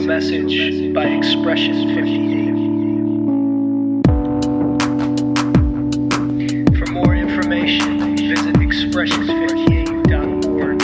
a message by Expression 58. For more information, visit expression58.org.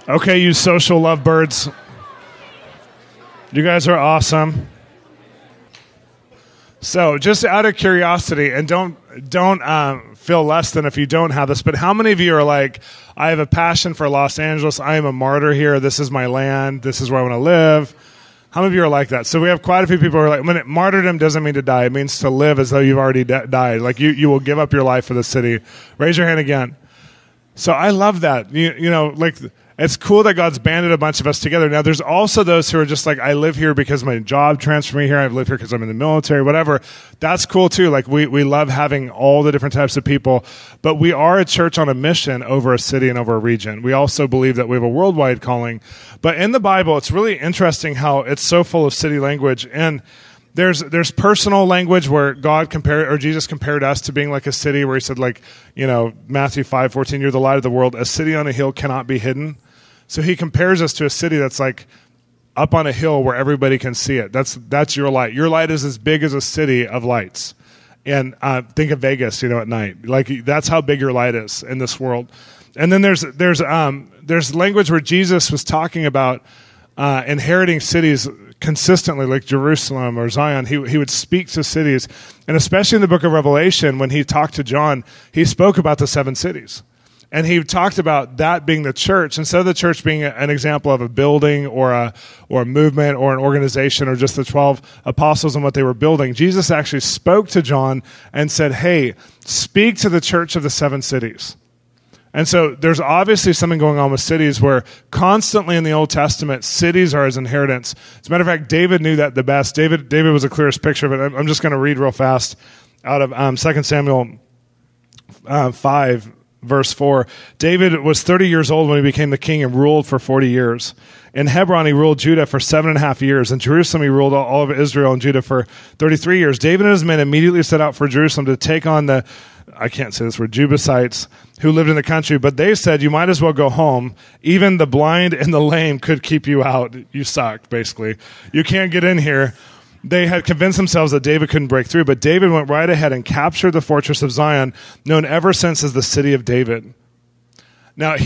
Okay, you social lovebirds. You guys are awesome. So, just out of curiosity, and don't feel less than if you don't have this, but how many of you are like, I have a passion for Los Angeles. I am a martyr here. This is my land. This is where I want to live. How many of you are like that? So we have quite a few people who are like, martyrdom doesn't mean to die. It means to live as though you've already died. Like you will give up your life for the city. Raise your hand again. So I love that. You know, like, it's cool that God's banded a bunch of us together. Now, there's also those who are just like, I live here because my job transferred me here. I live here because I'm in the military, whatever. That's cool too. Like, we love having all the different types of people. But we are a church on a mission over a city and over a region. We also believe that we have a worldwide calling. But in the Bible, it's really interesting how it's so full of city language. And there's personal language where Jesus compared us to being like a city, where he said, like, you know, Matthew 5:14, you're the light of the world. A city on a hill cannot be hidden. So he compares us to a city that's like up on a hill where everybody can see it. That's your light. Your light is as big as a city of lights. And think of Vegas, you know, at night. Like, that's how big your light is in this world. And then there's language where Jesus was talking about inheriting cities consistently, like Jerusalem or Zion. He would speak to cities. And especially in the book of Revelation, when he talked to John, he spoke about the 7 cities. And he talked about that being the church, instead of the church being an example of a building or a movement or an organization or just the 12 apostles and what they were building. Jesus actually spoke to John and said, hey, speak to the church of the 7 cities. And so there's obviously something going on with cities where constantly in the Old Testament, cities are his inheritance. As a matter of fact, David knew that the best. David was the clearest picture of it. I'm just going to read real fast out of 2 Samuel 5, verse 4. David was 30 years old when he became the king and ruled for 40 years. In Hebron, he ruled Judah for 7.5 years. In Jerusalem, he ruled all of Israel and Judah for 33 years. David and his men immediately set out for Jerusalem to take on the, I can't say this word, Jebusites, who lived in the country. But they said, you might as well go home. Even the blind and the lame could keep you out. You suck, basically. You can't get in here. They had convinced themselves that David couldn't break through, but David went right ahead and captured the fortress of Zion, known ever since as the city of David. Now,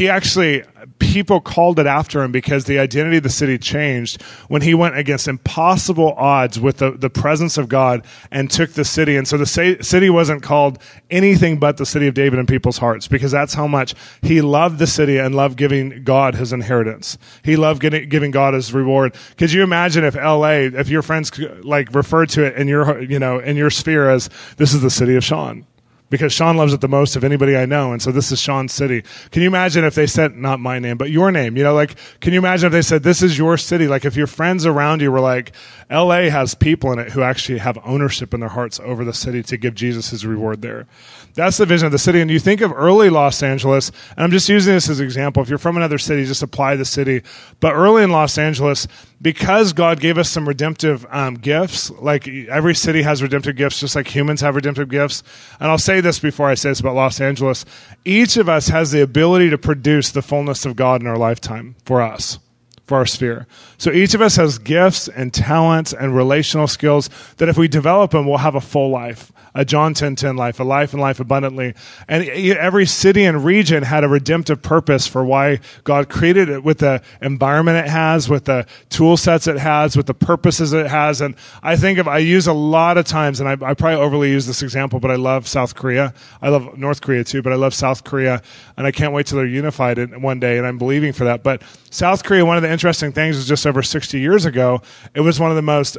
people called it after him because the identity of the city changed when he went against impossible odds with the presence of God and took the city. And so the city wasn't called anything but the city of David in people's hearts, because that's how much he loved the city and loved giving God his inheritance. He loved giving God his reward. Could you imagine if if your friends like referred to it in your sphere as, this is the city of Shawn? Because Shawn loves it the most of anybody I know, and so this is Shawn's city. Can you imagine if they said, not my name, but your name? You know, like, can you imagine if they said, this is your city? Like, if your friends around you were like, LA has people in it who actually have ownership in their hearts over the city to give Jesus his reward there. That's the vision of the city. And you think of early Los Angeles, and I'm just using this as an example. If you're from another city, just apply the city. But early in Los Angeles, because God gave us some redemptive gifts, like every city has redemptive gifts, just like humans have redemptive gifts. And I'll say this before I say this about Los Angeles. Each of us has the ability to produce the fullness of God in our lifetime for us, for our sphere. So each of us has gifts and talents and relational skills that if we develop them, we'll have a full life. A John 10:10 life, a life and life abundantly. And every city and region had a redemptive purpose for why God created it, with the environment it has, with the tool sets it has, with the purposes it has. And I use a lot of times, and I probably overly use this example, but I love South Korea. I love North Korea too, but I love South Korea. And I can't wait till they're unified one day, and I'm believing for that. But South Korea, one of the interesting things is just over 60 years ago, it was one of the most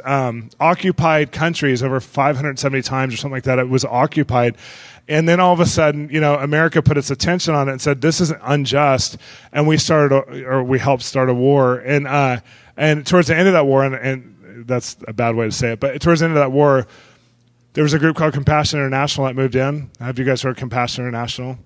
occupied countries, over 570 times or something like that. It was occupied. And then all of a sudden, America put its attention on it and said, this is unjust. And we helped start a war. And towards the end of that war, and that's a bad way to say it, but towards the end of that war, there was a group called Compassion International that moved in. Have you guys heard of Compassion International?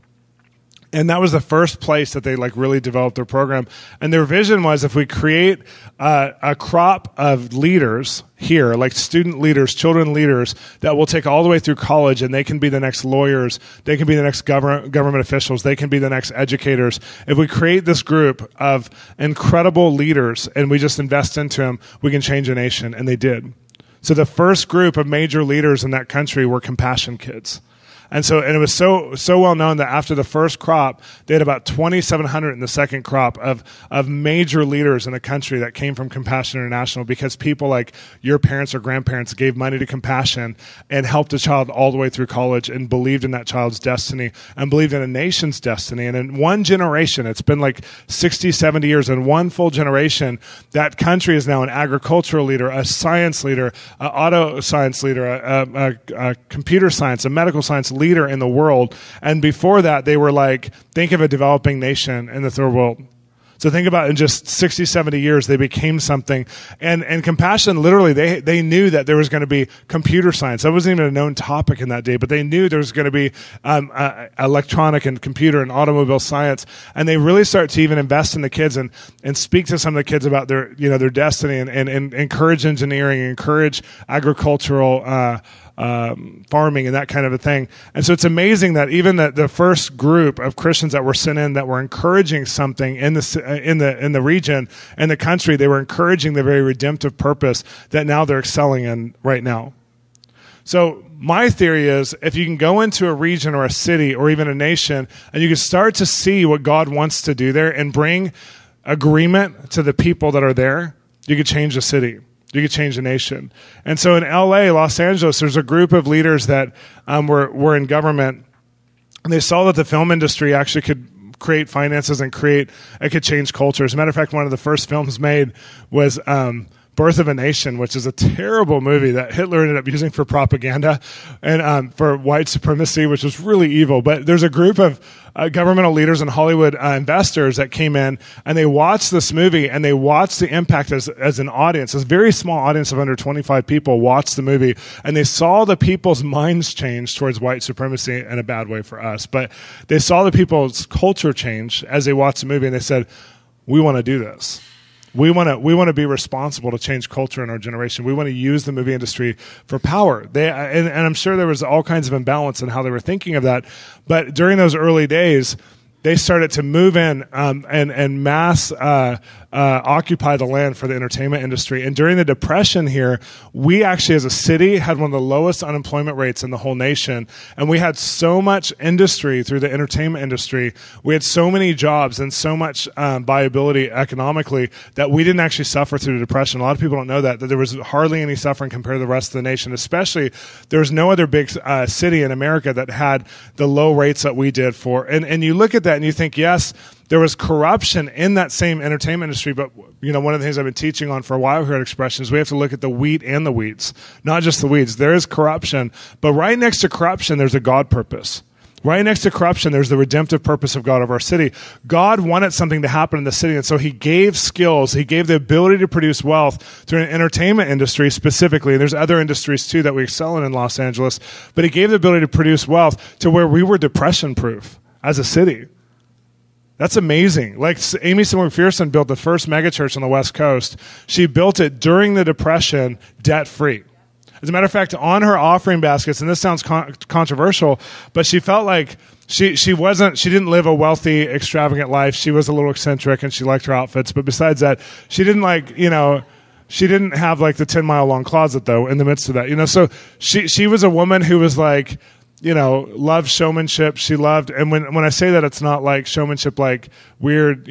And that was the first place that they like really developed their program. And their vision was, if we create a crop of leaders here, like student leaders, children leaders, that will take all the way through college, and they can be the next lawyers, they can be the next government officials, they can be the next educators. If we create this group of incredible leaders and we just invest into them, we can change a nation. And they did. So the first group of major leaders in that country were Compassion Kids. And it was so well known that after the first crop, they had about 2,700 in the second crop of major leaders in the country that came from Compassion International, because people like your parents or grandparents gave money to Compassion and helped a child all the way through college and believed in that child's destiny and believed in a nation's destiny. And in one generation, it's been like 60, 70 years, in one full generation, that country is now an agricultural leader, a science leader, an auto science leader, a computer science, a medical science leader in the world. And before that, they were like, think of a developing nation in the third world. So think about, in just 60, 70 years, they became something. And Compassion, literally, they knew that there was going to be computer science. That wasn't even a known topic in that day, but they knew there was going to be electronic and computer and automobile science. And they really started to even invest in the kids and speak to some of the kids about their destiny and encourage engineering, encourage agricultural farming and that kind of a thing. And so it's amazing that even the first group of Christians that were sent in, that were encouraging something in the region and the country, they were encouraging the very redemptive purpose that now they're excelling in right now. So my theory is, if you can go into a region or a city or even a nation and you can start to see what God wants to do there and bring agreement to the people that are there, you could change the city. You could change the nation. And so in LA, Los Angeles, there's a group of leaders that were in government, and they saw that the film industry actually could create finances and it could change culture. As a matter of fact, one of the first films made was Birth of a Nation, which is a terrible movie that Hitler ended up using for propaganda and for white supremacy, which was really evil. But there's a group of governmental leaders and Hollywood investors that came in, and they watched this movie, and they watched the impact as an audience. This very small audience of under 25 people watched the movie, and they saw the people's minds change towards white supremacy in a bad way for us. But they saw the people's culture change as they watched the movie, and they said, we want to do this. We want to be responsible to change culture in our generation. We want to use the movie industry for power. And I'm sure there was all kinds of imbalance in how they were thinking of that. But during those early days, they started to move in and mass occupy the land for the entertainment industry. And during the Depression here, we actually as a city had one of the lowest unemployment rates in the whole nation. And we had so much industry through the entertainment industry. We had so many jobs and so much viability economically that we didn't actually suffer through the Depression. A lot of people don't know that there was hardly any suffering compared to the rest of the nation. Especially, there was no other big city in America that had the low rates that we did for. And you look at that and you think, yes, there was corruption in that same entertainment industry, but one of the things I've been teaching on for a while here at Expression is we have to look at the wheat and the weeds, not just the weeds. There is corruption, but right next to corruption, there's a God purpose. Right next to corruption, there's the redemptive purpose of God of our city. God wanted something to happen in the city, and so he gave skills. He gave the ability to produce wealth through an entertainment industry specifically. And there's other industries, too, that we excel in Los Angeles. But he gave the ability to produce wealth to where we were depression-proof as a city. That's amazing. Like Amy Seymour McPherson built the first megachurch on the West Coast. She built it during the Depression, debt-free. As a matter of fact, on her offering baskets, and this sounds controversial, but she felt like she didn't live a wealthy, extravagant life. She was a little eccentric, and she liked her outfits. But besides that, she didn't she didn't have like the 10-mile-long closet, though, in the midst of that. So she was a woman who was like, loved showmanship. She loved, and when I say that, it's not like showmanship, like weird,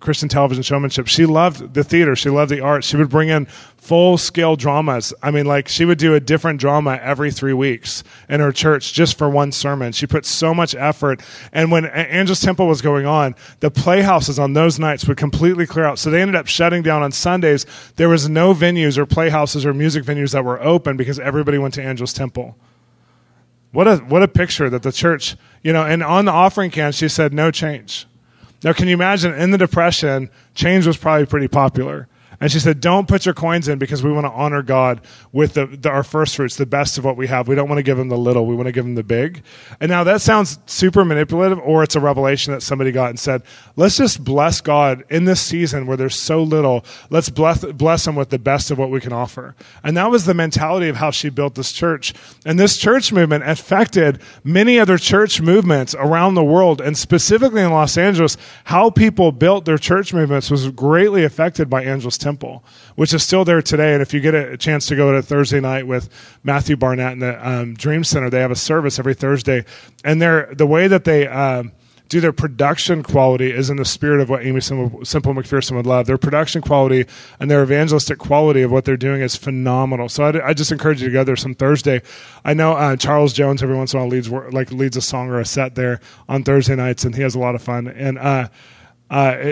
Christian television showmanship. She loved the theater. She loved the arts. She would bring in full-scale dramas. I mean, like she would do a different drama every 3 weeks in her church just for one sermon. She put so much effort. And when Angel's Temple was going on, the playhouses on those nights would completely clear out. So they ended up shutting down on Sundays. There was no venues or playhouses or music venues that were open because everybody went to Angel's Temple. What a picture that the church, and on the offering can, she said, no change. Now, can you imagine in the Depression, change was probably pretty popular. And she said, don't put your coins in because we want to honor God with our first fruits, the best of what we have. We don't want to give him the little. We want to give him the big. And now that sounds super manipulative, or it's a revelation that somebody got and said, let's just bless God in this season where there's so little. Let's bless him with the best of what we can offer. And that was the mentality of how she built this church. And this church movement affected many other church movements around the world. And specifically in Los Angeles, how people built their church movements was greatly affected by Angelus Temple, which is still there today. And if you get a chance to go to Thursday night with Matthew Barnett in the Dream Center, they have a service every Thursday. And the way that they do their production quality is in the spirit of what Amy Simple McPherson would love. Their production quality and their evangelistic quality of what they're doing is phenomenal. So I just encourage you to go there some Thursday. I know Charles Jones every once in a while leads a song or a set there on Thursday nights, and he has a lot of fun. And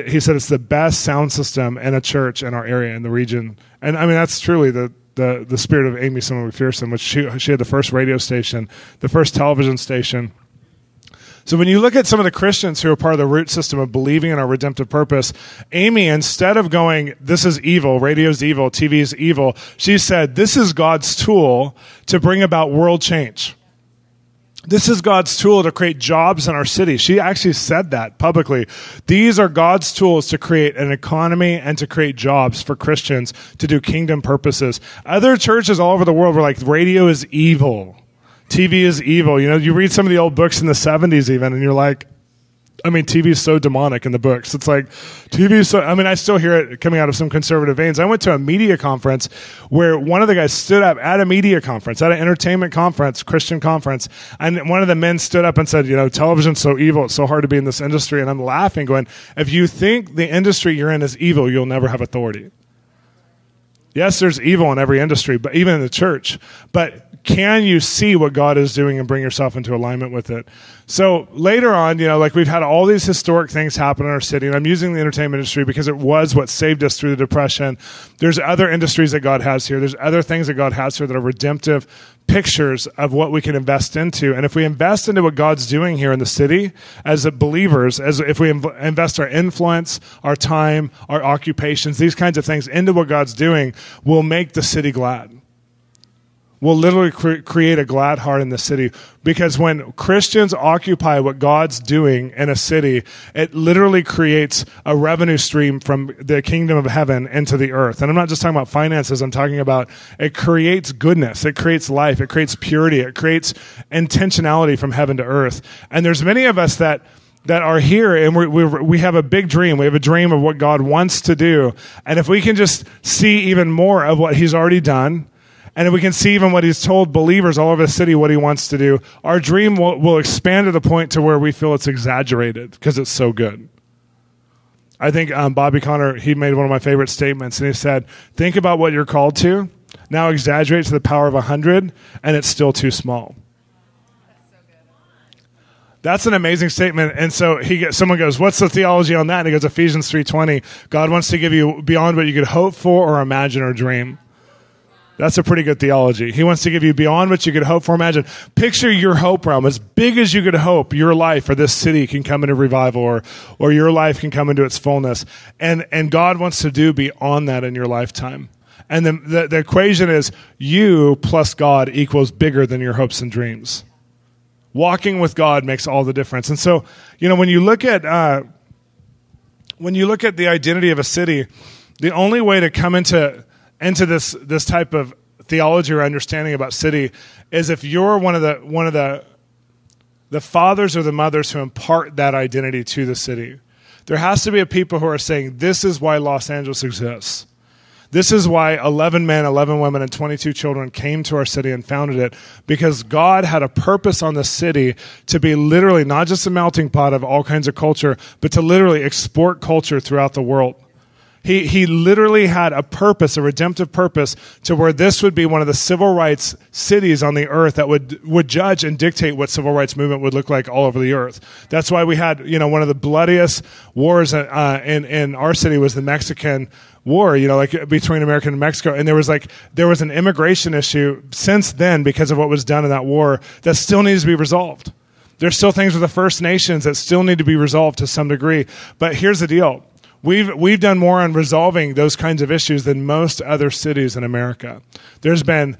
he said it's the best sound system in a church in our area, in the region. And I mean, that's truly the spirit of Amy Simple McPherson, which she had the first radio station, the first television station. So when you look at some of the Christians who are part of the root system of believing in our redemptive purpose, Amy, instead of going, this is evil, radio's evil, TV is evil, she said, this is God's tool to bring about world change. This is God's tool to create jobs in our city. She actually said that publicly. These are God's tools to create an economy and to create jobs for Christians to do kingdom purposes. Other churches all over the world were like, radio is evil. TV is evil. You know, you read some of the old books in the 70s even, and you're like, I mean, TV is so demonic in the books. It's like, TV is so, I mean, I still hear it coming out of some conservative veins. I went to a media conference where one of the guys stood up at a media conference, at an entertainment conference, Christian conference, and one of the men stood up and said, you know, television's so evil, it's so hard to be in this industry. And I'm laughing, going, if you think the industry you're in is evil, you'll never have authority. Yes, there's evil in every industry, but even in the church. But can you see what God is doing and bring yourself into alignment with it? So later on, you know, like we've had all these historic things happen in our city, and I'm using the entertainment industry because it was what saved us through the Depression. There's other industries that God has here. There's other things that God has here that are redemptive pictures of what we can invest into. And if we invest into what God's doing here in the city as believers, as if we invest our influence, our time, our occupations, these kinds of things into what God's doing, we'll make the city glad. Will literally create a glad heart in the city, because when Christians occupy what God's doing in a city, it literally creates a revenue stream from the kingdom of heaven into the earth. And I'm not just talking about finances. I'm talking about it creates goodness. It creates life. It creates purity. It creates intentionality from heaven to earth. And there's many of us that are here, and we have a big dream. We have a dream of what God wants to do. And if we can just see even more of what he's already done, and if we can see even what he's told believers all over the city what he wants to do, our dream will expand to the point to where we feel it's exaggerated because it's so good. I think Bobby Conner, he made one of my favorite statements, and he said, think about what you're called to, now exaggerate to the power of 100, and it's still too small. That's an amazing statement. And so someone goes, what's the theology on that? And he goes, Ephesians 3:20, God wants to give you beyond what you could hope for or imagine or dream. That's a pretty good theology. He wants to give you beyond what you could hope for, imagine. Picture your hope realm as big as you could hope your life or this city can come into revival, or your life can come into its fullness. And God wants to do beyond that in your lifetime. And the equation is you plus God equals bigger than your hopes and dreams. Walking with God makes all the difference. And so, you know, when you look at the identity of a city, the only way to come into this type of theology or understanding about city is if you're one of the fathers or the mothers who impart that identity to the city. There has to be a people who are saying, this is why Los Angeles exists. This is why 11 men, 11 women, and 22 children came to our city and founded it, because God had a purpose on the city to be literally not just a melting pot of all kinds of culture, but to literally export culture throughout the world. He literally had a purpose, a redemptive purpose, to where this would be one of the civil rights cities on the earth that would judge and dictate what civil rights movement would look like all over the earth. That's why we had, you know, one of the bloodiest wars in our city was the Mexican War, you know, like between America and Mexico. And there was an immigration issue since then because of what was done in that war that still needs to be resolved. There's still things with the First Nations that still need to be resolved to some degree. But here's the deal. We've done more on resolving those kinds of issues than most other cities in America. There's been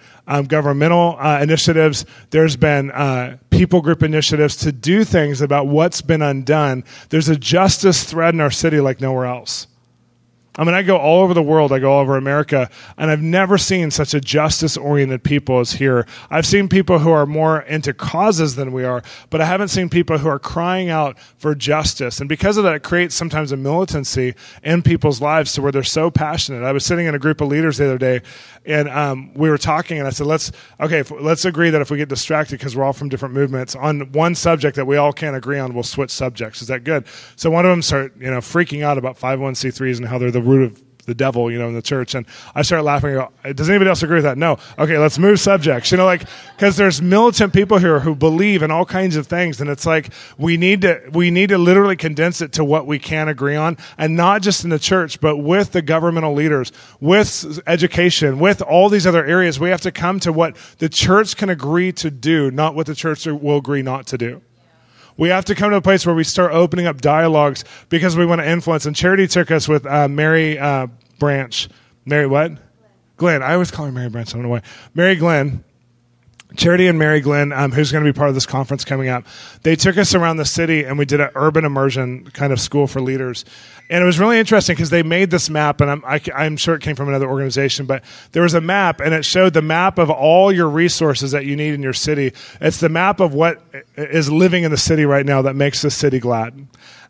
governmental initiatives. There's been people group initiatives to do things about what's been undone. There's a justice thread in our city like nowhere else. I mean, I go all over the world. I go all over America, and I've never seen such a justice-oriented people as here. I've seen people who are more into causes than we are, but I haven't seen people who are crying out for justice. And because of that, it creates sometimes a militancy in people's lives to where they're so passionate. I was sitting in a group of leaders the other day, and we were talking, and I said, let's agree that if we get distracted because we're all from different movements, on one subject that we all can't agree on, we'll switch subjects. Is that good? So one of them started, freaking out about 501c3s and how they're the root of the devil, in the church. And I started laughing and go, does anybody else agree with that? No. Okay, let's move subjects. Because there's militant people here who believe in all kinds of things. And it's like, we need to literally condense it to what we can agree on. And not just in the church, but with the governmental leaders, with education, with all these other areas. We have to come to what the church can agree to do, not what the church will agree not to do. We have to come to a place where we start opening up dialogues because we want to influence. And Charity took us with Mary Branch. Mary what? Glenn. I always call her Mary Branch. I don't know why. Mary Glenn. Charity and Mary Glenn, who's going to be part of this conference coming up, they took us around the city and we did an urban immersion kind of school for leaders. And it was really interesting because they made this map, and I'm sure it came from another organization, but there was a map, and it showed the map of all your resources that you need in your city. It's the map of what is living in the city right now that makes the city glad.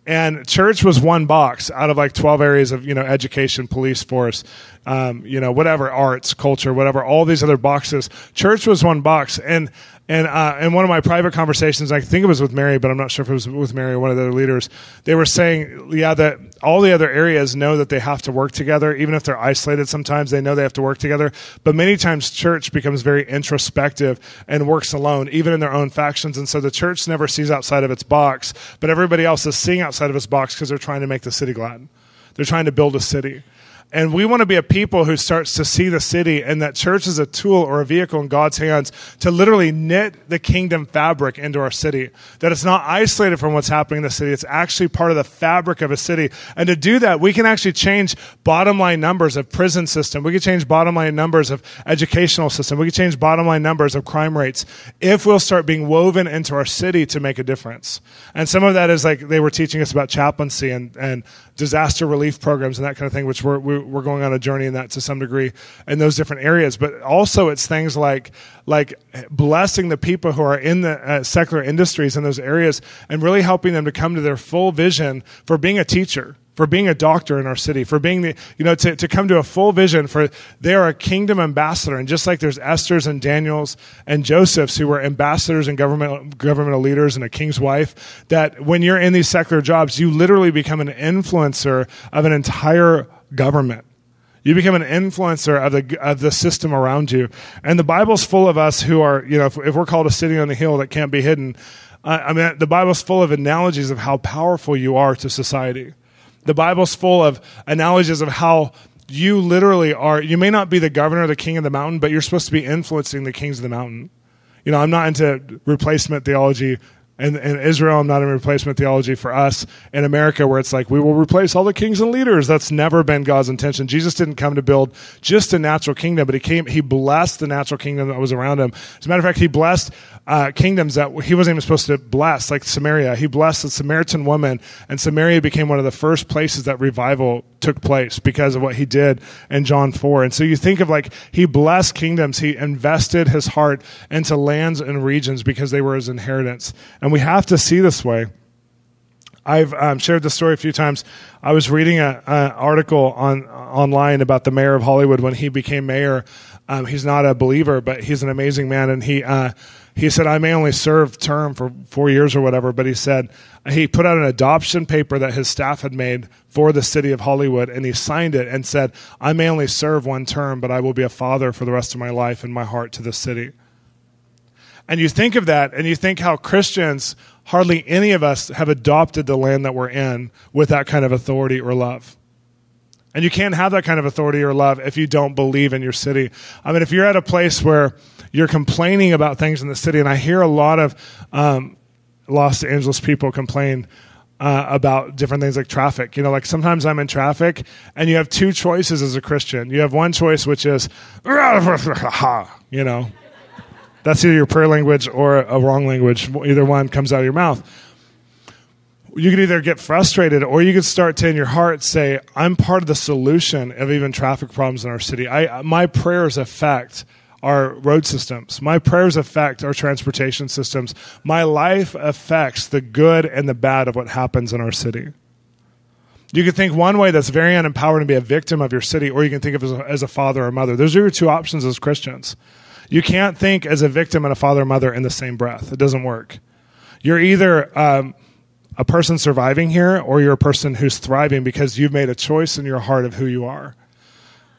And church was one box out of like 12 areas of, education, police force, whatever, arts, culture, whatever, all these other boxes. Church was one box. And in one of my private conversations, I think it was with Mary, but I'm not sure if it was with Mary or one of the other leaders, they were saying, that all the other areas know that they have to work together. Even if they're isolated sometimes, they know they have to work together. But many times church becomes very introspective and works alone, even in their own factions. And so the church never sees outside of its box, but everybody else is seeing outside of its box because they're trying to make the city glad. They're trying to build a city. And we want to be a people who starts to see the city, and that church is a tool or a vehicle in God's hands to literally knit the kingdom fabric into our city. That it's not isolated from what's happening in the city. It's actually part of the fabric of a city. And to do that, we can actually change bottom line numbers of prison system. We can change bottom line numbers of educational system. We can change bottom line numbers of crime rates if we'll start being woven into our city to make a difference. And some of that is like they were teaching us about chaplaincy and disaster relief programs and that kind of thing, which we're going on a journey in that to some degree in those different areas. But also it's things like blessing the people who are in the secular industries in those areas and really helping them to come to their full vision for being a teacher, for being a doctor in our city, for being to come to a full vision for they are a kingdom ambassador. And just like there's Esther's and Daniel's and Joseph's who were ambassadors and governmental leaders and a king's wife, that when you're in these secular jobs, you literally become an influencer of an entire government. You become an influencer of the system around you. And the Bible's full of us who are, if we're called a city on the hill that can't be hidden, the Bible's full of analogies of how powerful you are to society. The Bible's full of analogies of how you literally are. You may not be the governor or the king of the mountain, but you're supposed to be influencing the kings of the mountain. I'm not into replacement theology. In Israel, I'm not in replacement theology for us. In America, where it's like, we will replace all the kings and leaders. That's never been God's intention. Jesus didn't come to build just a natural kingdom, but he blessed the natural kingdom that was around him. As a matter of fact, he blessed kingdoms that he wasn't even supposed to bless, like Samaria. He blessed the Samaritan woman, and Samaria became one of the first places that revival took place because of what he did in John 4. And so you think of like, he blessed kingdoms. He invested his heart into lands and regions because they were his inheritance. And we have to see this way. I've shared this story a few times. I was reading an article online about the mayor of Hollywood when he became mayor. He's not a believer, but he's an amazing man. And he said, I may only serve term for 4 years or whatever, but he said he put out an adoption paper that his staff had made for the city of Hollywood, and he signed it and said, I may only serve one term, but I will be a father for the rest of my life in my heart to the city. And you think of that, and you think how Christians, hardly any of us have adopted the land that we're in with that kind of authority or love. And you can't have that kind of authority or love if you don't believe in your city. I mean, if you're at a place where you're complaining about things in the city, and I hear a lot of Los Angeles people complain about different things like traffic. You know, like sometimes I'm in traffic and you have two choices as a Christian. You have one choice, which is, you know, that's either your prayer language or a wrong language. Either one comes out of your mouth. You could either get frustrated or you could start to, in your heart, say, I'm part of the solution of even traffic problems in our city. My prayers affect our road systems. My prayers affect our transportation systems. My life affects the good and the bad of what happens in our city. You can think one way that's very unempowering to be a victim of your city, or you can think of it as a father or mother. Those are your two options as Christians. You can't think as a victim and a father or mother in the same breath. It doesn't work. You're either a person surviving here, or you're a person who's thriving because you've made a choice in your heart of who you are.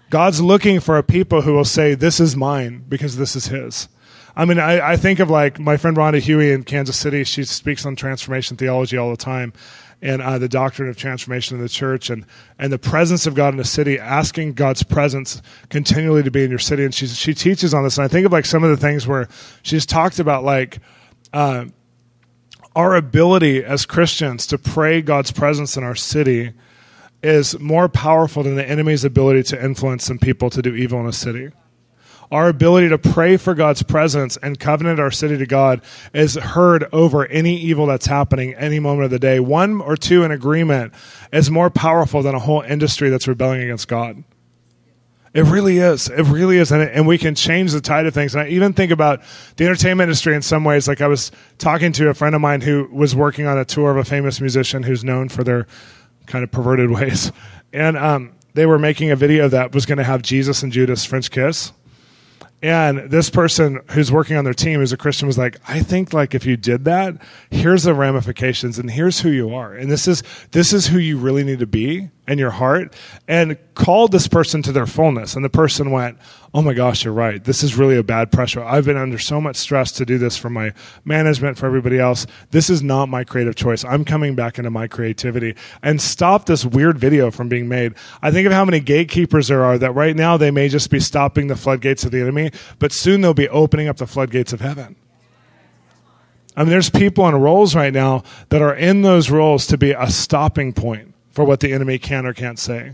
God's looking for a people who will say, this is mine because this is his. I mean, I think of like my friend Rhonda Huey in Kansas City. She speaks on transformation theology all the time, and the doctrine of transformation in the church, and the presence of God in the city, asking God's presence continually to be in your city. And she teaches on this. And I think of like some of the things where she's talked about like our ability as Christians to pray God's presence in our city is more powerful than the enemy's ability to influence some people to do evil in a city. Our ability to pray for God's presence and covenant our city to God is heard over any evil that's happening any moment of the day. One or two in agreement is more powerful than a whole industry that's rebelling against God. It really is. It really is. And we can change the tide of things. And I even think about the entertainment industry in some ways. Like I was talking to a friend of mine who was working on a tour of a famous musician who's known for their kind of perverted ways. And they were making a video that was going to have Jesus and Judas French kiss. And this person who's working on their team, who's a Christian, was like, I think like if you did that, here's the ramifications and here's who you are. And this is who you really need to be in your heart, and called this person to their fullness. And the person went, oh my gosh, you're right. This is really a bad pressure. I've been under so much stress to do this for my management, for everybody else. This is not my creative choice. I'm coming back into my creativity, and stop this weird video from being made. I think of how many gatekeepers there are that right now they may just be stopping the floodgates of the enemy, but soon they'll be opening up the floodgates of heaven. I mean, there's people in roles right now that are in those roles to be a stopping point for what the enemy can or can't say.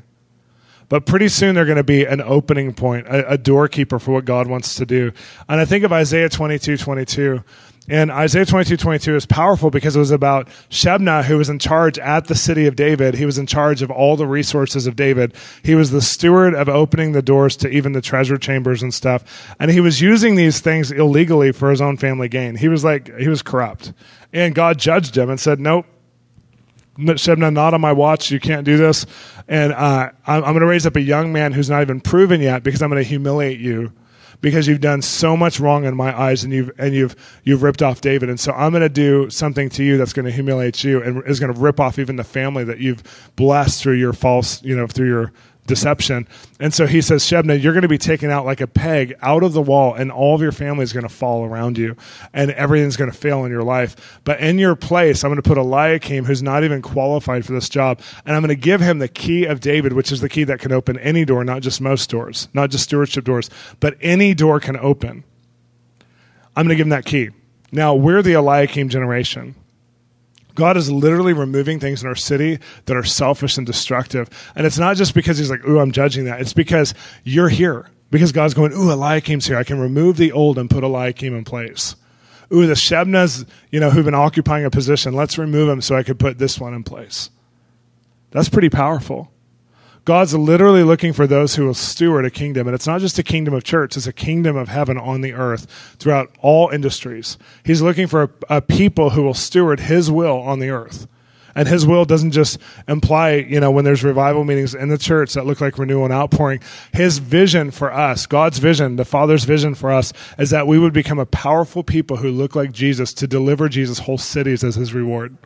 But pretty soon they're going to be an opening point, a doorkeeper for what God wants to do. And I think of Isaiah 22:22. And Isaiah 22:22 is powerful because it was about Shebna, who was in charge at the city of David. He was in charge of all the resources of David. He was the steward of opening the doors to even the treasure chambers and stuff. And he was using these things illegally for his own family gain. He was corrupt. And God judged him and said, nope, Shebna, not on my watch. You can't do this. And I'm going to raise up a young man who's not even proven yet, because I'm going to humiliate you, because you've done so much wrong in my eyes, and you've ripped off David. And so I'm going to do something to you that's going to humiliate you, and is going to rip off even the family that you've blessed through your false, through your deception. And so he says, Shebna, you're going to be taken out like a peg out of the wall, and all of your family is going to fall around you, and everything's going to fail in your life. But in your place, I'm going to put Eliakim, who's not even qualified for this job, and I'm going to give him the key of David, which is the key that can open any door, not just most doors, not just stewardship doors, but any door can open. I'm going to give him that key. Now, we're the Eliakim generation. God is literally removing things in our city that are selfish and destructive. And it's not just because he's like, ooh, I'm judging that. It's because you're here. Because God's going, ooh, Eliakim's here. I can remove the old and put Eliakim in place. Ooh, the Shebnas, who've been occupying a position, let's remove them so I could put this one in place. That's pretty powerful. God's literally looking for those who will steward a kingdom. And it's not just a kingdom of church. It's a kingdom of heaven on the earth throughout all industries. He's looking for a people who will steward his will on the earth. And his will doesn't just imply, when there's revival meetings in the church that look like renewal and outpouring. His vision for us, God's vision, the Father's vision for us, is that we would become a powerful people who look like Jesus, to deliver Jesus whole cities as his reward.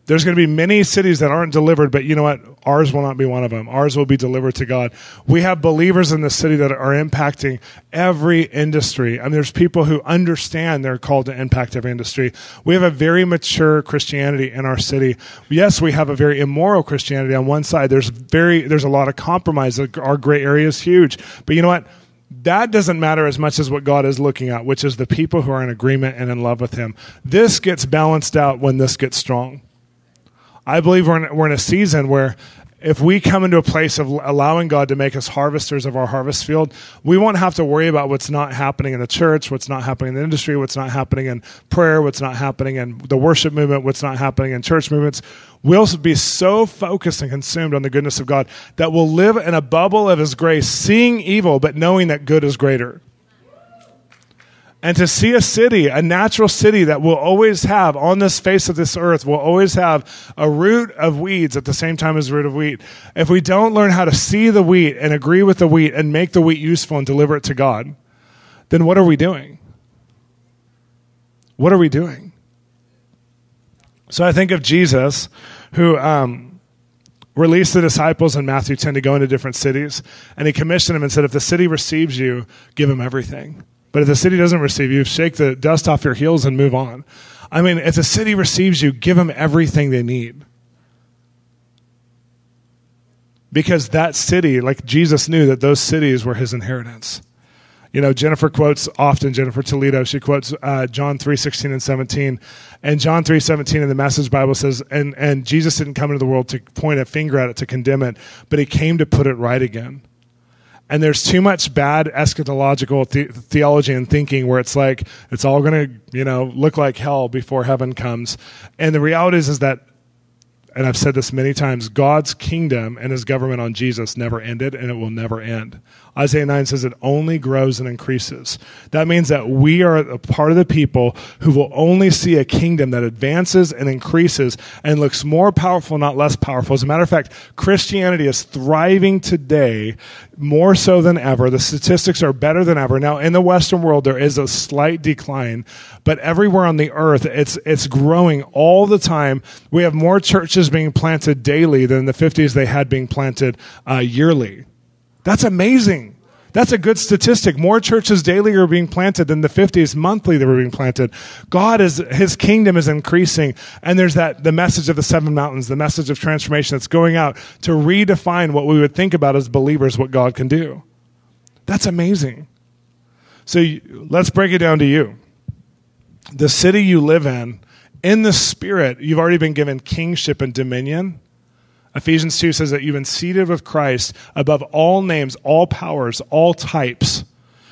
There's going to be many cities that aren't delivered, but you know what? Ours will not be one of them. Ours will be delivered to God. We have believers in the city that are impacting every industry. I mean, there's people who understand they're called to impact every industry. We have a very mature Christianity in our city. Yes, we have a very immoral Christianity on one side. There's a lot of compromise. Our gray area is huge. But you know what? That doesn't matter as much as what God is looking at, which is the people who are in agreement and in love with him. This gets balanced out when this gets strong. I believe we're in a season where if we come into a place of allowing God to make us harvesters of our harvest field, we won't have to worry about what's not happening in the church, what's not happening in the industry, what's not happening in prayer, what's not happening in the worship movement, what's not happening in church movements. We'll be so focused and consumed on the goodness of God that we'll live in a bubble of his grace, seeing evil, but knowing that good is greater. And to see a city, a natural city that will always have, on this face of this earth, will always have a root of weeds at the same time as a root of wheat. If we don't learn how to see the wheat and agree with the wheat and make the wheat useful and deliver it to God, then what are we doing? What are we doing? So I think of Jesus, who released the disciples in Matthew 10 to go into different cities, and he commissioned them and said, if the city receives you, give them everything. But if the city doesn't receive you, shake the dust off your heels and move on. I mean, if the city receives you, give them everything they need. Because that city, like Jesus knew that those cities were his inheritance. You know, Jennifer Toledo, she quotes John 3:16 and 17. And John 3:17 in the Message Bible says, and Jesus didn't come into the world to point a finger at it, to condemn it, but he came to put it right again. And there's too much bad eschatological theology and thinking where it's like, it's all going to, look like hell before heaven comes. And the reality is that, and I've said this many times, God's kingdom and his government on Jesus never ended, and it will never end. Isaiah 9 says it only grows and increases. That means that we are a part of the people who will only see a kingdom that advances and increases and looks more powerful, not less powerful. As a matter of fact, Christianity is thriving today more so than ever. The statistics are better than ever. Now, in the Western world, there is a slight decline, but everywhere on the earth, it's growing all the time. We have more churches being planted daily than in the 50s they had being planted yearly. That's amazing. That's a good statistic. More churches daily are being planted than the 50s monthly that were being planted. His kingdom is increasing. And there's the message of the 7 mountains, the message of transformation that's going out to redefine what we would think about as believers, what God can do. That's amazing. So let's break it down to you. The city you live in the Spirit, you've already been given kingship and dominion. Ephesians 2 says that you've been seated with Christ above all names, all powers, all types.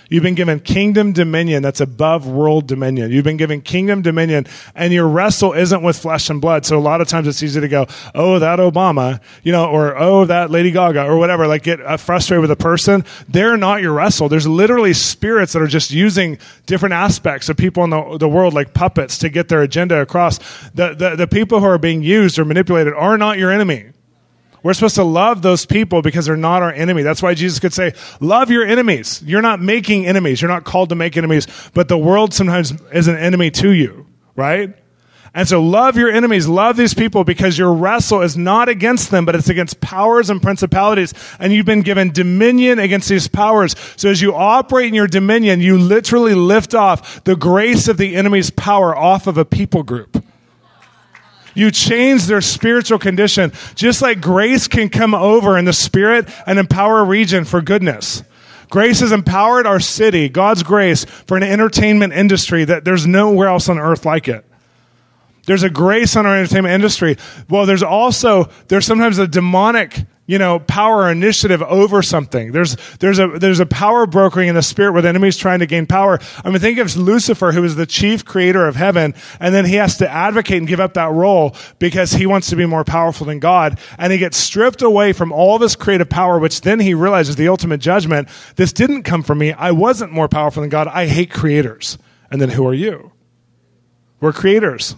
You've been given kingdom dominion that's above world dominion. You've been given kingdom dominion, and your wrestle isn't with flesh and blood. So a lot of times it's easy to go, oh, that Obama, or oh, that Lady Gaga, or whatever, like get frustrated with a person. They're not your wrestle. There's literally spirits that are just using different aspects of people in the world like puppets to get their agenda across. The people who are being used or manipulated are not your enemy. We're supposed to love those people because they're not our enemy. That's why Jesus could say, love your enemies. You're not making enemies. You're not called to make enemies, but the world sometimes is an enemy to you, right? And so love your enemies. Love these people because your wrestle is not against them, but it's against powers and principalities. And you've been given dominion against these powers. So as you operate in your dominion, you literally lift off the grace of the enemy's power off of a people group. You change their spiritual condition, just like grace can come over in the spirit and empower a region for goodness. Grace has empowered our city, God's grace, for an entertainment industry that there's nowhere else on earth like it. There's a grace on our entertainment industry. Well, there's sometimes a demonic, power or initiative over something. There's a power brokering in the spirit where the enemy's trying to gain power. I mean, think of Lucifer, who is the chief creator of heaven, and then he has to advocate and give up that role because he wants to be more powerful than God. And he gets stripped away from all of his creative power, which then he realizes the ultimate judgment. This didn't come from me. I wasn't more powerful than God. I hate creators. And then who are you? We're creators.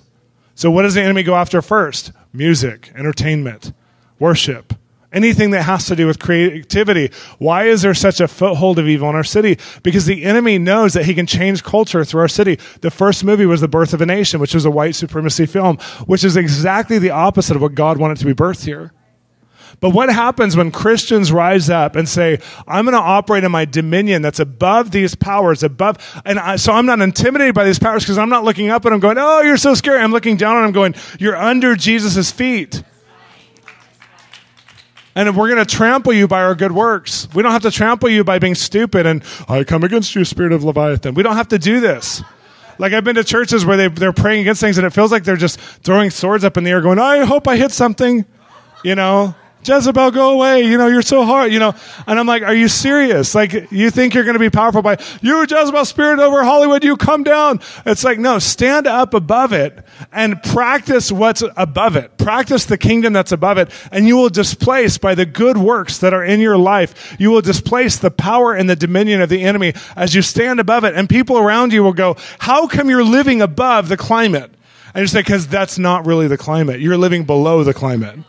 So what does the enemy go after first? Music, entertainment, worship, anything that has to do with creativity. Why is there such a foothold of evil in our city? Because the enemy knows that he can change culture through our city. The first movie was The Birth of a Nation, which was a white supremacy film, which is exactly the opposite of what God wanted to be birthed here. But what happens when Christians rise up and say, I'm going to operate in my dominion that's above these powers, so I'm not intimidated by these powers because I'm not looking up and I'm going, oh, you're so scary. I'm looking down and I'm going, you're under Jesus' feet. And we're going to trample you by our good works. We don't have to trample you by being stupid and I come against you, spirit of Leviathan. We don't have to do this. Like I've been to churches where they're praying against things and it feels like they're just throwing swords up in the air going, I hope I hit something, Jezebel, go away. You're so hard, And I'm like, are you serious? Like, you think you're going to be powerful by, you Jezebel spirit over Hollywood, you come down. It's like, no, stand up above it and practice what's above it. Practice the kingdom that's above it. And you will displace by the good works that are in your life. You will displace the power and the dominion of the enemy as you stand above it. And people around you will go, how come you're living above the climate? And you say, because that's not really the climate. You're living below the climate.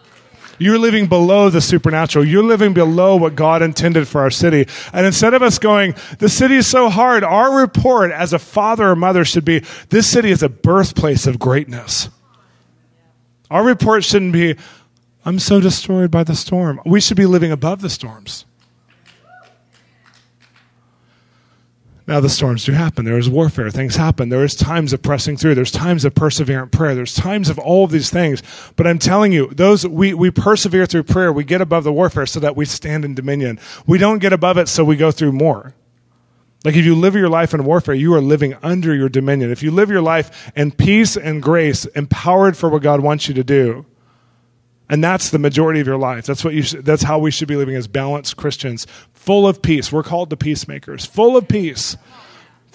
You're living below the supernatural. You're living below what God intended for our city. And instead of us going, the city is so hard, our report as a father or mother should be, this city is a birthplace of greatness. Our report shouldn't be, I'm so destroyed by the storm. We should be living above the storms. Now the storms do happen. There is warfare. Things happen. There is times of pressing through. There's times of perseverant prayer. There's times of all of these things. But I'm telling you, we persevere through prayer. We get above the warfare so that we stand in dominion. We don't get above it so we go through more. Like if you live your life in warfare, you are living under your dominion. If you live your life in peace and grace, empowered for what God wants you to do, and that's the majority of your life. That's how we should be living as balanced Christians, full of peace. We're called the peacemakers, full of peace.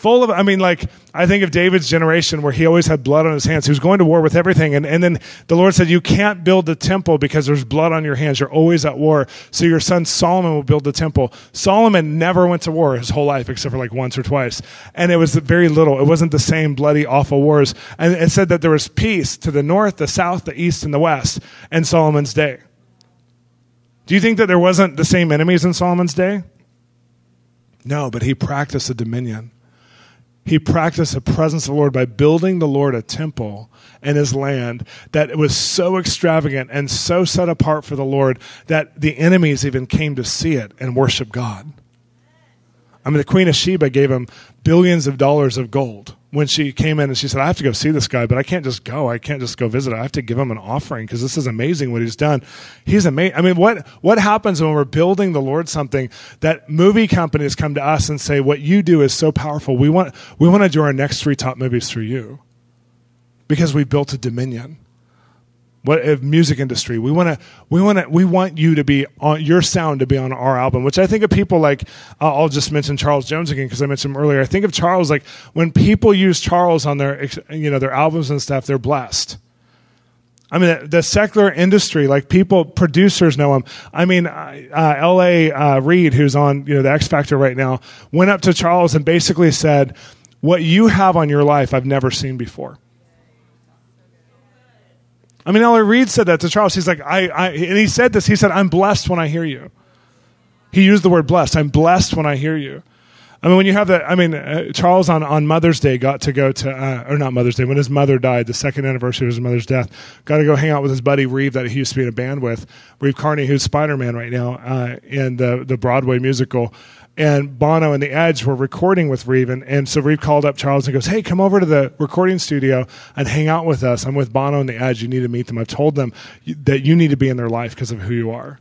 I think of David's generation where he always had blood on his hands. He was going to war with everything. And then the Lord said, you can't build the temple because there's blood on your hands. You're always at war. So your son Solomon will build the temple. Solomon never went to war his whole life except for like once or twice. And it was very little. It wasn't the same bloody, awful wars. And it said that there was peace to the north, the south, the east, and the west in Solomon's day. Do you think that there wasn't the same enemies in Solomon's day? No, but he practiced a dominion. He practiced the presence of the Lord by building the Lord a temple in his land that was so extravagant and so set apart for the Lord that the enemies even came to see it and worship God. The Queen of Sheba gave him billions of dollars of gold when she came in and she said, I have to go see this guy, but I can't just go. I can't just go visit. I have to give him an offering because this is amazing what he's done. He's amazing. What happens when we're building the Lord something that movie companies come to us and say, what you do is so powerful. We want to do our next 3 top movies through you because we built a dominion. What music industry? We want you to be on your sound to be on our album, which I think of people like, I'll just mention Charles Jones again because I mentioned him earlier. I think of Charles like when people use Charles on their albums and stuff, they're blessed. The secular industry, like producers know him. L.A. Reid, who's on the X Factor right now, went up to Charles and basically said, "What you have on your life, I've never seen before." L.A. Reid said that to Charles. He's like, and he said this. He said, "I'm blessed when I hear you." He used the word blessed. I'm blessed when I hear you. When you have that, Charles on Mother's Day got to go to, or not Mother's Day, when his mother died, the second anniversary of his mother's death, got to go hang out with his buddy Reeve that he used to be in a band with, Reeve Carney, who's Spider-Man right now, in the Broadway musical. And Bono and The Edge were recording with Reeve. And so Reeve called up Charles and goes, "Hey, come over to the recording studio and hang out with us. I'm with Bono and The Edge. You need to meet them. I've told them that you need to be in their life because of who you are."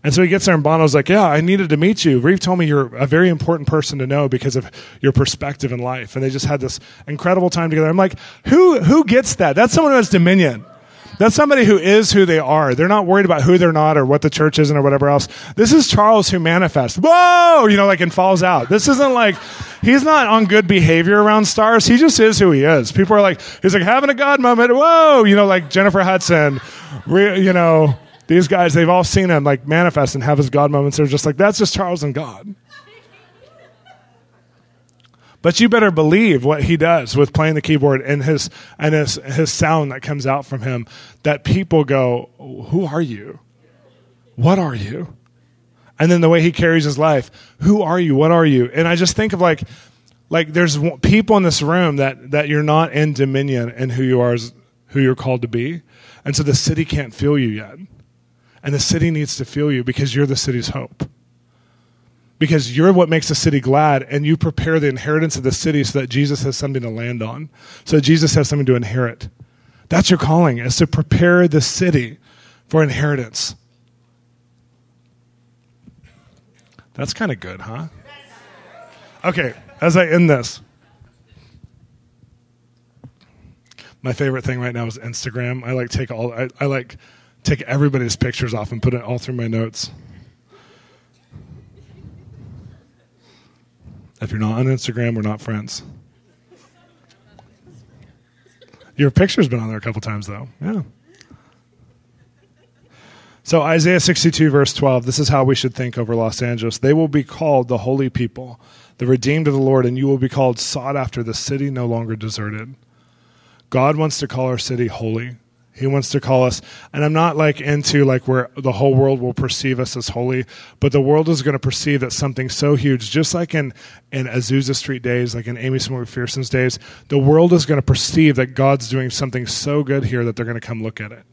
And so he gets there and Bono's like, "Yeah, I needed to meet you. Reeve told me you're a very important person to know because of your perspective in life." And they just had this incredible time together. I'm like, who gets that? That's someone who has dominion. That's somebody who is who they are. They're not worried about who they're not or what the church isn't or whatever else. This is Charles who manifests. Whoa! And falls out. This isn't like, he's not on good behavior around stars. He just is who he is. People are like, he's like having a God moment. Whoa! Like Jennifer Hudson, these guys, they've all seen him like manifest and have his God moments. They're just like, that's just Charles and God. But you better believe what he does with playing the keyboard and his sound that comes out from him, that people go, "Who are you? What are you?" And then the way he carries his life, "Who are you? What are you?" And I just think of like there's people in this room that you're not in dominion in who you are, who you're called to be. And so the city can't feel you yet. And the city needs to feel you because you're the city's hope. Because you're what makes the city glad, and you prepare the inheritance of the city so that Jesus has something to land on, so that Jesus has something to inherit. That's your calling, is to prepare the city for inheritance. That's kind of good, huh? Okay, as I end this, My favorite thing right now is Instagram. I take everybody's pictures off and put it all through my notes. If you're not on Instagram, we're not friends. Your picture's been on there a couple times, though. Yeah. So Isaiah 62, verse 12, this is how we should think over Los Angeles. They will be called the holy people, the redeemed of the Lord, and you will be called sought after, the city no longer deserted. God wants to call our city holy. He wants to call us, and I'm not into where the whole world will perceive us as holy, but the world is going to perceive that something so huge, just like in Azusa Street days, like in Amy Smith McPherson's days, the world is going to perceive that God's doing something so good here that they're going to come look at it.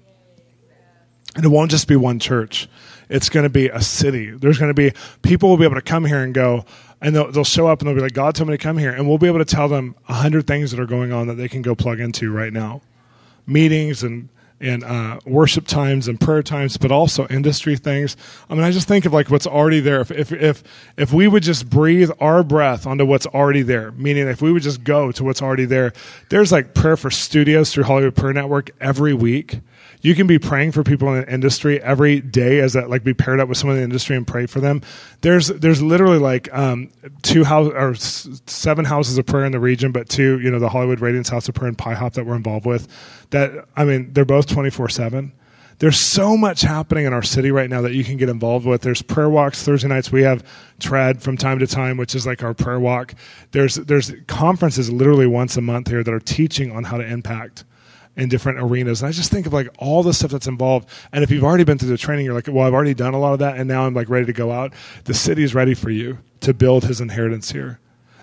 And it won't just be one church. It's going to be a city. There's going to be, people will be able to come here and go, and they'll show up and they'll be like, God told me to come here. And we'll be able to tell them 100 things that are going on that they can go plug into right now. Meetings and worship times and prayer times, but also industry things. I mean, I just think of what's already there. If we would just breathe our breath onto what's already there, meaning if we would just go to what's already there, there's prayer for studios through Hollywood Prayer Network every week. You can be praying for people in the industry every day as that, be paired up with someone in the industry and pray for them. There's literally 7 houses of prayer in the region, but 2, the Hollywood Radiance House of Prayer and Pi Hop that we're involved with. They're both 24/7. There's so much happening in our city right now that you can get involved with. There's prayer walks Thursday nights. We have Tread from time to time, which is our prayer walk. There's conferences literally once a month here that are teaching on how to impact in different arenas. And I just think of all the stuff that's involved. And if you've already been through the training, you're well, I've already done a lot of that, and now I'm ready to go out. The city is ready for you to build his inheritance here.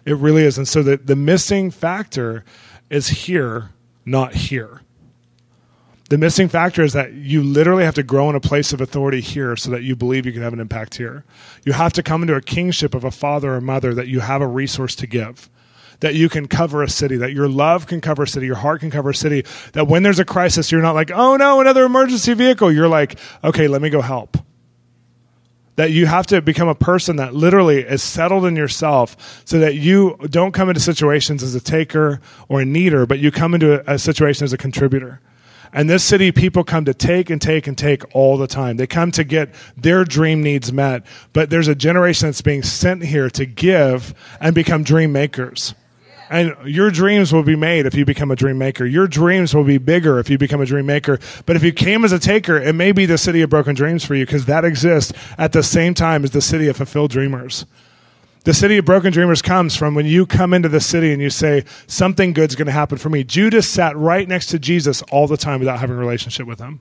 It really is. And so the missing factor is here, not here. The missing factor is that you literally have to grow in a place of authority here so that you believe you can have an impact here. You have to come into a kingship of a father or mother that you have a resource to give, that you can cover a city, that your love can cover a city, your heart can cover a city, that when there's a crisis, you're not oh no, another emergency vehicle. You're okay, let me go help. That you have to become a person that literally is settled in yourself so that you don't come into situations as a taker or a needer, but you come into a situation as a contributor. And this city, people come to take and take and take all the time. They come to get their dream needs met, but there's a generation that's being sent here to give and become dream makers. And your dreams will be made if you become a dream maker. Your dreams will be bigger if you become a dream maker. But if you came as a taker, it may be the city of broken dreams for you, because that exists at the same time as the city of fulfilled dreamers. The city of broken dreamers comes from when you come into the city and you say, something good's going to happen for me. Judas sat right next to Jesus all the time without having a relationship with him.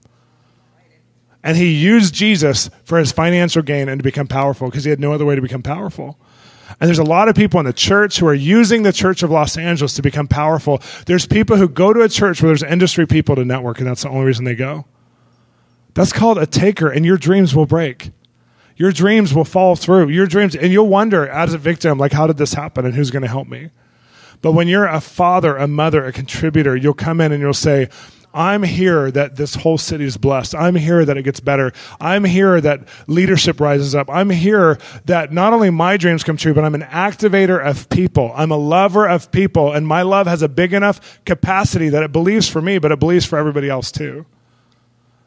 And he used Jesus for his financial gain and to become powerful, because he had no other way to become powerful. And there's a lot of people in the church who are using the church of Los Angeles to become powerful. There's people who go to a church where there's industry people to network, and that's the only reason they go. That's called a taker, and your dreams will break. Your dreams will fall through. Your dreams, and you'll wonder as a victim, how did this happen and who's going to help me? But when you're a father, a mother, a contributor, you'll come in and you'll say, I'm here that this whole city is blessed. I'm here that it gets better. I'm here that leadership rises up. I'm here that not only my dreams come true, but I'm an activator of people. I'm a lover of people, and my love has a big enough capacity that it believes for me, but it believes for everybody else too.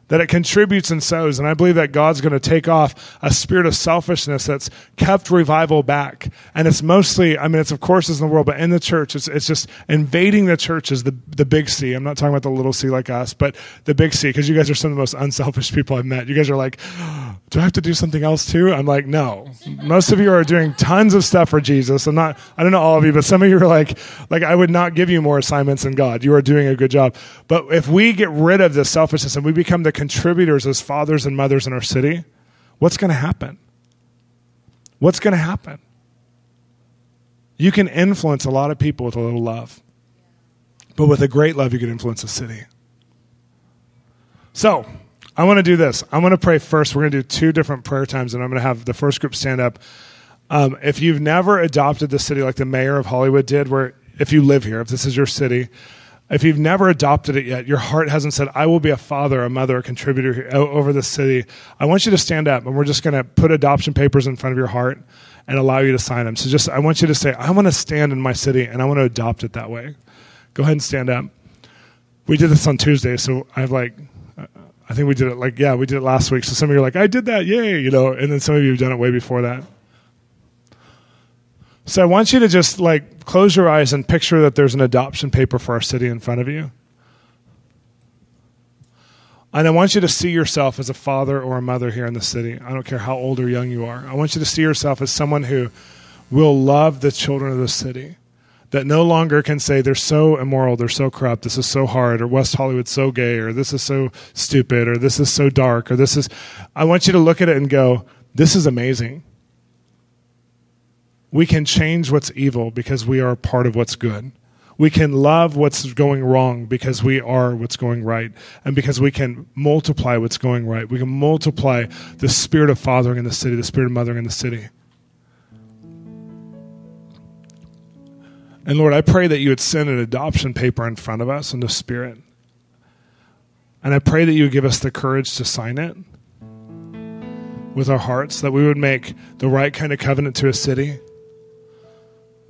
That it contributes and sows. And I believe that God's going to take off a spirit of selfishness that's kept revival back. And it's mostly, it's of course is in the world, but in the church, it's just invading the church is the big C. I'm not talking about the little C like us, but the big C, because you guys are some of the most unselfish people I've met. You guys are do I have to do something else too? I'm no. Most of you are doing tons of stuff for Jesus. I don't know all of you, but some of you are like I would not give you more assignments than God. You are doing a good job. But if we get rid of this selfishness and we become the contributors as fathers and mothers in our city, what's going to happen? What's going to happen? You can influence a lot of people with a little love. But with a great love, you can influence a city. So, I want to do this. I'm going to pray first. We're going to do 2 different prayer times, and I'm going to have the first group stand up. If you've never adopted the city like the mayor of Hollywood did, where if you live here, if this is your city, if you've never adopted it yet, your heart hasn't said, I will be a father, a mother, a contributor here, over the city, I want you to stand up, and we're just going to put adoption papers in front of your heart and allow you to sign them. So I want you to say, I want to stand in my city, and I want to adopt it that way. Go ahead and stand up. We did this on Tuesday, so I think we did it we did it last week. So some of you are like, I did that, yay, and then some of you have done it way before that. So I want you to just close your eyes and picture that there's an adoption paper for our city in front of you. And I want you to see yourself as a father or a mother here in the city. I don't care how old or young you are. I want you to see yourself as someone who will love the children of the city, that no longer can say they're so immoral, they're so corrupt, this is so hard, or West Hollywood's so gay, or this is so stupid, or this is so dark, or this is... I want you to look at it and go, this is amazing. We can change what's evil because we are part of what's good. We can love what's going wrong because we are what's going right. And because we can multiply what's going right. We can multiply the spirit of fathering in the city, the spirit of mothering in the city. And Lord, I pray that you would send an adoption paper in front of us in the Spirit. And I pray that you would give us the courage to sign it with our hearts, that we would make the right kind of covenant to a city,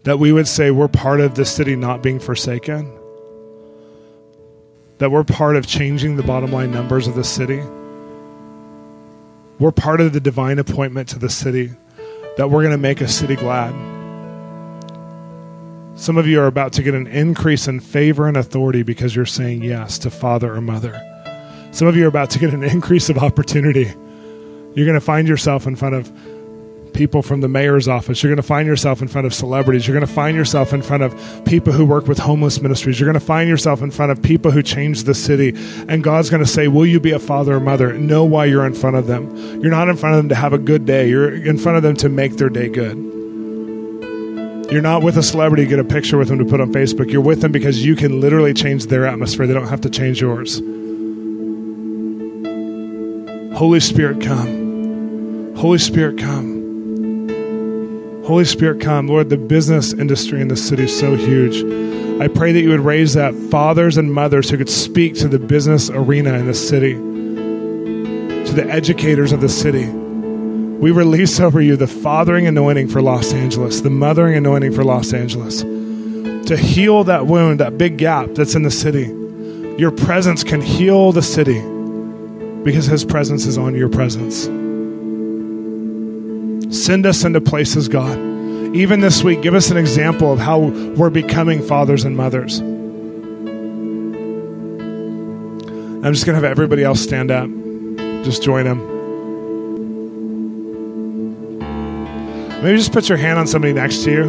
that we would say we're part of this city not being forsaken, that we're part of changing the bottom line numbers of the city. We're part of the divine appointment to the city, that we're going to make a city glad. Some of you are about to get an increase in favor and authority because you're saying yes to father or mother. Some of you are about to get an increase of opportunity. You're going to find yourself in front of people from the mayor's office. You're going to find yourself in front of celebrities. You're going to find yourself in front of people who work with homeless ministries. You're going to find yourself in front of people who change the city. And God's going to say, will you be a father or mother? Know why you're in front of them. You're not in front of them to have a good day. You're in front of them to make their day good. You're not with a celebrity to get a picture with them to put on Facebook. You're with them because you can literally change their atmosphere. They don't have to change yours. Holy Spirit, come. Holy Spirit, come. Holy Spirit, come. Lord, the business industry in this city is so huge. I pray that you would raise up fathers and mothers who could speak to the business arena in the city, to the educators of the city. We release over you the fathering anointing for Los Angeles, the mothering anointing for Los Angeles, to heal that wound, that big gap that's in the city. Your presence can heal the city because his presence is on your presence. Send us into places, God. Even this week, give us an example of how we're becoming fathers and mothers. I'm just going to have everybody else stand up. Just join them. Maybe just put your hand on somebody next to you.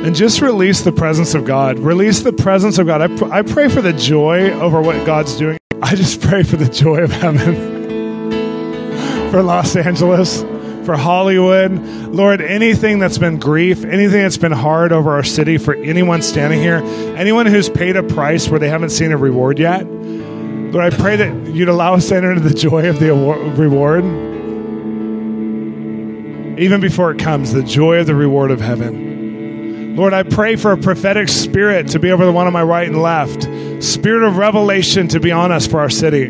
And just release the presence of God. Release the presence of God. I pray for the joy over what God's doing. I just pray for the joy of heaven. For Los Angeles, for Hollywood. Lord, anything that's been grief, anything that's been hard over our city, for anyone standing here, anyone who's paid a price where they haven't seen a reward yet, Lord, I pray that you'd allow us to enter into the joy of the reward. Even before it comes, the joy of the reward of heaven. Lord, I pray for a prophetic spirit to be over the one on my right and left. Spirit of revelation to be on us for our city.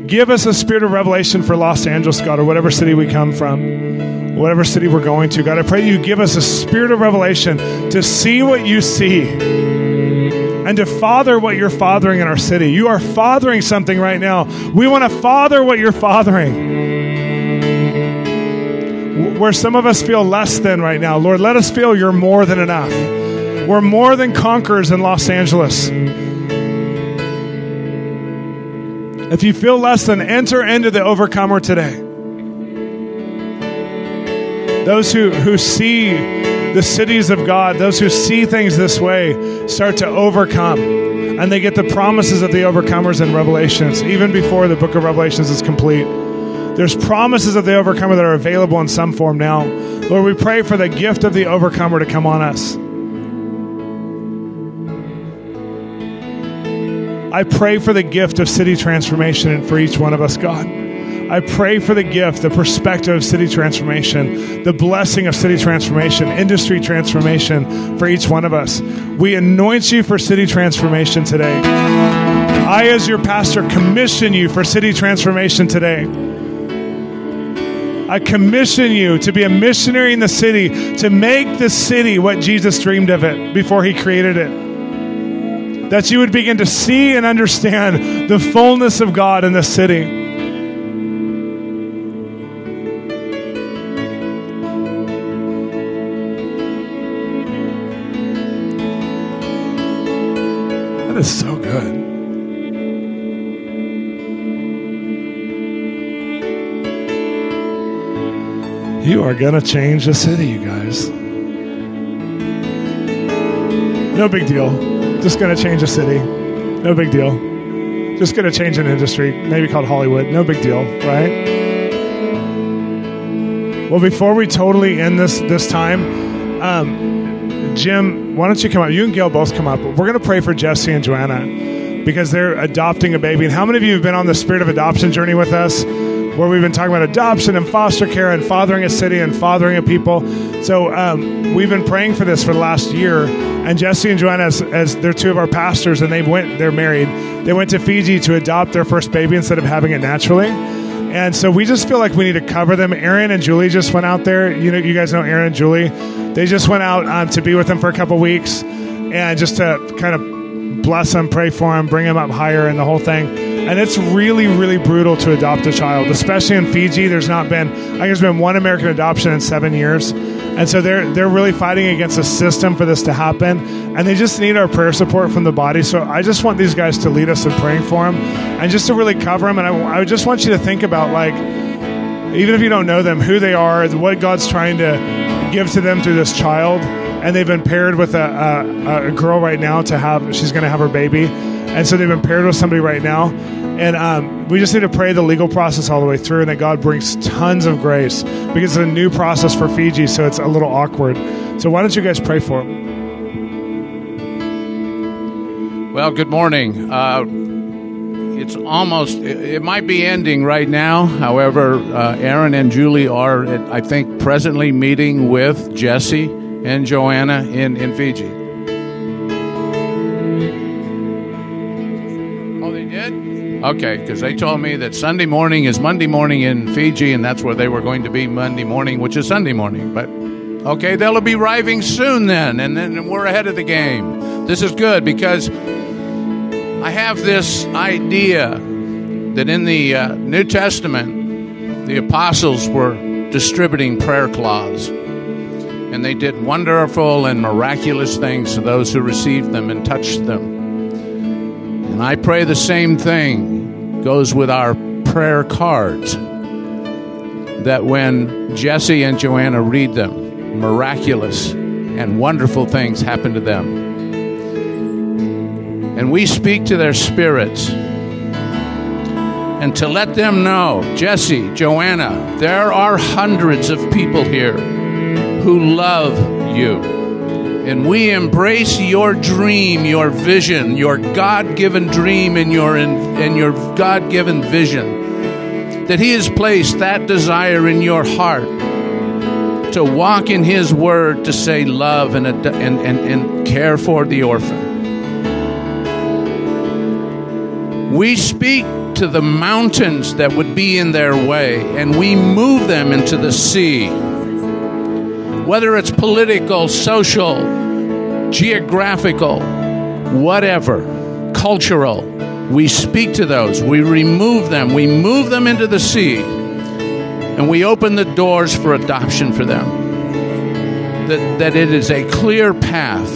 Give us a spirit of revelation for Los Angeles, God, or whatever city we come from, whatever city we're going to. God, I pray you give us a spirit of revelation to see what you see and to father what you're fathering in our city. You are fathering something right now. We want to father what you're fathering. Where some of us feel less than right now, Lord, let us feel you're more than enough. We're more than conquerors in Los Angeles. If you feel less than, enter into the overcomer today. Those who see the cities of God, those who see things this way, start to overcome. And they get the promises of the overcomers in Revelations, even before the book of Revelations is complete. There's promises of the overcomer that are available in some form now. Lord, we pray for the gift of the overcomer to come on us. I pray for the gift of city transformation for each one of us, God. I pray for the gift, the perspective of city transformation, the blessing of city transformation, industry transformation for each one of us. We anoint you for city transformation today. I, as your pastor, commission you for city transformation today. I commission you to be a missionary in the city, to make the city what Jesus dreamed of it before he created it. that you would begin to see and understand the fullness of God in this city. That is so good. You are going to change the city, you guys. No big deal. Just going to change the city. No big deal. Just going to change an industry, maybe called Hollywood. No big deal, right? Well, before we totally end this time, Jim, why don't you come up? You and Gail both come up. We're going to pray for Jesse and Joanna because they're adopting a baby. And how many of you have been on the Spirit of Adoption journey with us, where we've been talking about adoption and foster care and fathering a city and fathering a people? So we've been praying for this for the last year. And Jesse and Joanna, as they're two of our pastors, and they're married. They went to Fiji to adopt their first baby instead of having it naturally. And so we just feel like we need to cover them. Aaron and Julie just went out there. You guys know Aaron and Julie. They just went out to be with them for a couple weeks, and just to kind of bless them, pray for them, bring them up higher, and the whole thing. And it's really, really brutal to adopt a child, especially in Fiji. There's been one American adoption in 7 years. And so they're really fighting against the system for this to happen. And they just need our prayer support from the body. So I just want these guys to lead us in praying for them and just to really cover them. And I just want you to think about, like, even if you don't know them, who they are, what God's trying to give to them through this child. And they've been paired with a girl right now she's going to have her baby. And so they've been paired with somebody right now. And we just need to pray the legal process all the way through, and that God brings tons of grace, because it's a new process for Fiji, so it's a little awkward. So why don't you guys pray for them? Well, good morning. It might be ending right now. However, Aaron and Julie are, I think, presently meeting with Jesse and Joanna in Fiji. Okay, because they told me that Sunday morning is Monday morning in Fiji, and that's where they were going to be Monday morning, which is Sunday morning. But, okay, they'll be arriving soon then, and then we're ahead of the game. This is good, because I have this idea that in the New Testament, the apostles were distributing prayer cloths, and they did wonderful and miraculous things to those who received them and touched them. And I pray the same thing goes with our prayer cards, that when Jesse and Joanna read them, miraculous and wonderful things happen to them. And we speak to their spirits, and to let them know, Jesse, Joanna, there are hundreds of people here who love you. And we embrace your dream, your vision, your God-given dream and your God-given vision, that He has placed that desire in your heart to walk in His word, to say love and care for the orphan. We speak to the mountains that would be in their way, and we move them into the sea. Whether it's political, social, geographical, whatever, cultural, we speak to those. We remove them. We move them into the sea. And we open the doors for adoption for them. That it is a clear path.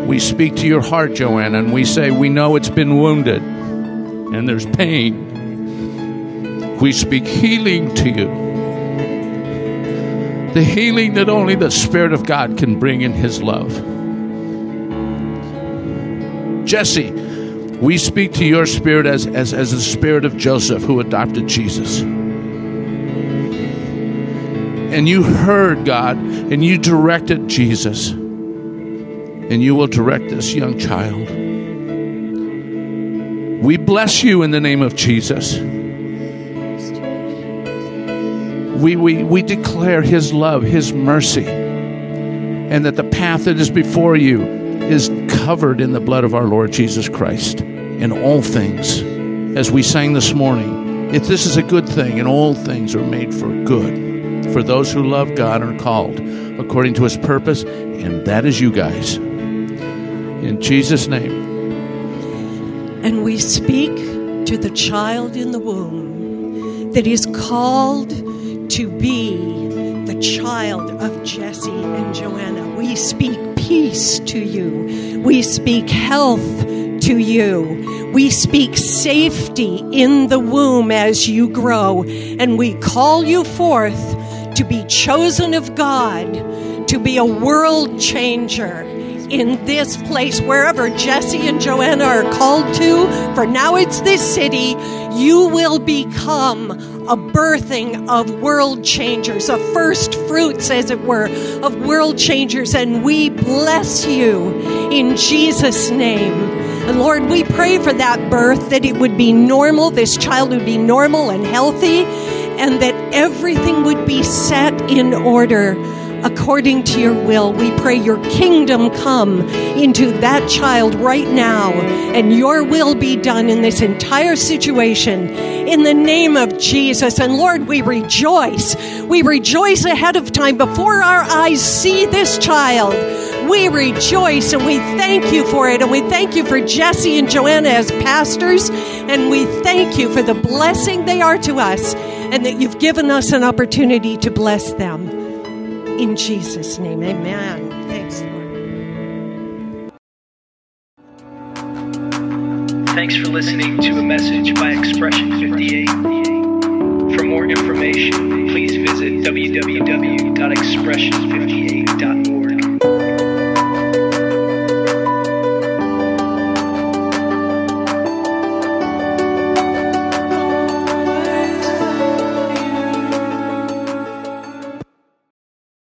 We speak to your heart, Joanna, and we say, we know it's been wounded and there's pain. We speak healing to you. The healing that only the Spirit of God can bring in His love. Jesse, we speak to your spirit as the spirit of Joseph, who adopted Jesus. And you heard God, and you directed Jesus. And you will direct this young child. We bless you in the name of Jesus. We declare His love, His mercy, and that the path that is before you is covered in the blood of our Lord Jesus Christ in all things. As we sang this morning, if this is a good thing, and all things are made for good, for those who love God and are called according to His purpose, and that is you guys. In Jesus' name. And we speak to the child in the womb that is called to be the child of Jesse and Joanna. We speak peace to you. We speak health to you. We speak safety in the womb as you grow. And we call you forth to be chosen of God, to be a world changer in this place, wherever Jesse and Joanna are called to. For now it's this city. You will become a birthing of world changers, a first fruits, as it were, of world changers. And we bless you in Jesus' name. And Lord, we pray for that birth, that it would be normal, this child would be normal and healthy, and that everything would be set in order according to your will. We pray your kingdom come into that child right now, and your will be done in this entire situation in the name of Jesus. And Lord, we rejoice. We rejoice ahead of time before our eyes see this child. We rejoice and we thank you for it. And we thank you for Jesse and Joanna as pastors. And we thank you for the blessing they are to us, and that you've given us an opportunity to bless them. In Jesus' name, amen. Thanks, Lord. Thanks for listening to a message by Expression 58. For more information, please visit www.expression58.org.